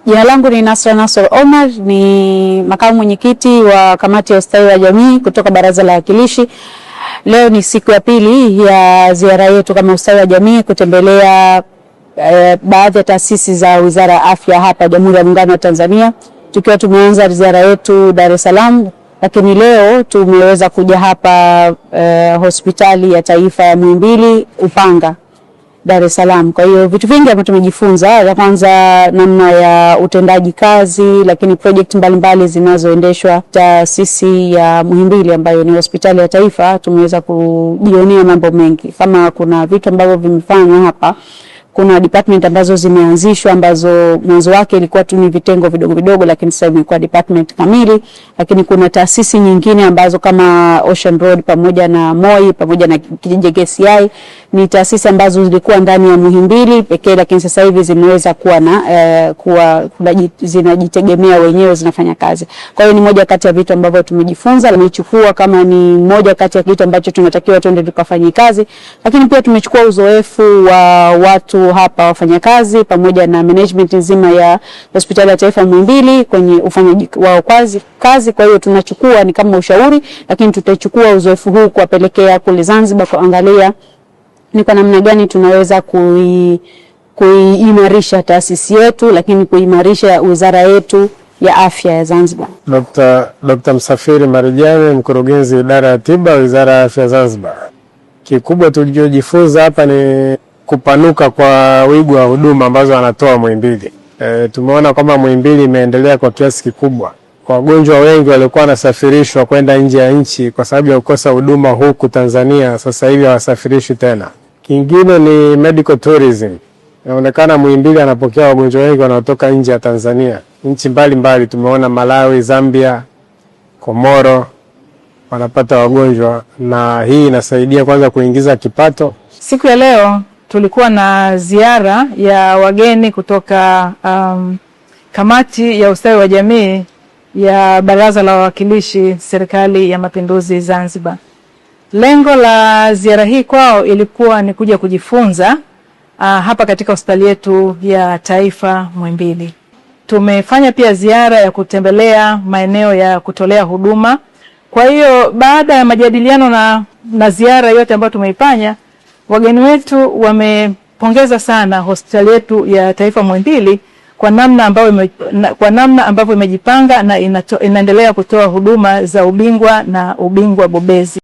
Jina langu ni Nasr Omar, ni makamu mwenyekiti wa kamati ya ustawi wa jamii kutoka Baraza la Wawakilishi. Leo ni siku ya pili ya ziara yetu kama ustawi wa jamii kutembelea baadhi ya taasisi za Wizara ya Afya hapa Jamhuri ya Muungano wa Tanzania. Tukiwa tumeanza ziara yetu Dar es Salaam, lakini leo tumeweza kuja hapa hospitali ya taifa ya Muhimbili Upanga, Dar es Salaam. Kwa hiyo vitu vingi ambavyo tumejifunza, ya kwanza namna ya utendaji kazi, lakini project mbalimbali zinazoendeshwa taasisi ya Muhimbili ambayo ni hospitali ya taifa, tumeweza kujionea mambo mengi. Kama kuna vitu ambavyo vimefanywa hapa, kuna department ambazo zimeanzishwa ambazo mwanzo wake ilikuwa tu ni vitengo vidogo vidogo, lakini sasa imekuwa department kamili. Lakini kuna taasisi nyingine ambazo kama Ocean Road pamoja na MOI pamoja na JKCI ni taasisi ambazo zilikuwa ndani ya Muhimbili pekee, lakini sasa hivi zimeweza kuwa na zinajitegemea wenyewe, zinafanya kazi. Kwa hiyo ni moja kati ya vitu ambavyo tumejifunza, nimechukua kama ni moja kati ya kitu ambacho tunatakiwa twende tukafanye kazi. Lakini pia tumechukua uzoefu wa watu hapa wafanyakazi pamoja na management nzima ya hospitali ya taifa Muhimbili kwenye ufanyaji wao kazi. Kwa hiyo tunachukua ni kama ushauri, lakini tutachukua uzoefu huu kuwapelekea kule Zanzibar kuangalia ni kwa namna gani tunaweza kuimarisha taasisi yetu, lakini kuimarisha wizara yetu ya afya ya Zanzibar. Dr. Msafiri Marijani, mkurugenzi idara ya tiba Wizara ya Afya Zanzibar. Kikubwa tulichojifunza hapa ni kupanuka kwa wigo wa huduma ambazo wanatoa Muhimbili. Tumeona kwamba Muhimbili imeendelea kwa kiasi kikubwa. Kwa wagonjwa wengi walikuwa wanasafirishwa kwenda nje ya nchi kwa sababu ya kukosa huduma huku Tanzania, sasa hivi hawasafirishwi tena. Kingine ni medical tourism. Inaonekana Muhimbili anapokea wagonjwa wengi wanaotoka nje ya Tanzania. Nchi mbalimbali tumeona Malawi, Zambia, Komoro wanapata wagonjwa, na hii inasaidia kwanza kuingiza kipato. Siku ya leo tulikuwa na ziara ya wageni kutoka kamati ya ustawi wa jamii ya Baraza la Wawakilishi Serikali ya Mapinduzi Zanzibar. Lengo la ziara hii kwao ilikuwa ni kuja kujifunza hapa katika hospitali yetu ya taifa Muhimbili. Tumefanya pia ziara ya kutembelea maeneo ya kutolea huduma. Kwa hiyo baada ya majadiliano na ziara yote ambayo tumeifanya, wageni wetu wamepongeza sana hospitali yetu ya taifa Muhimbili kwa namna ambavyo imejipanga na inaendelea kutoa huduma za ubingwa na ubingwa bobezi.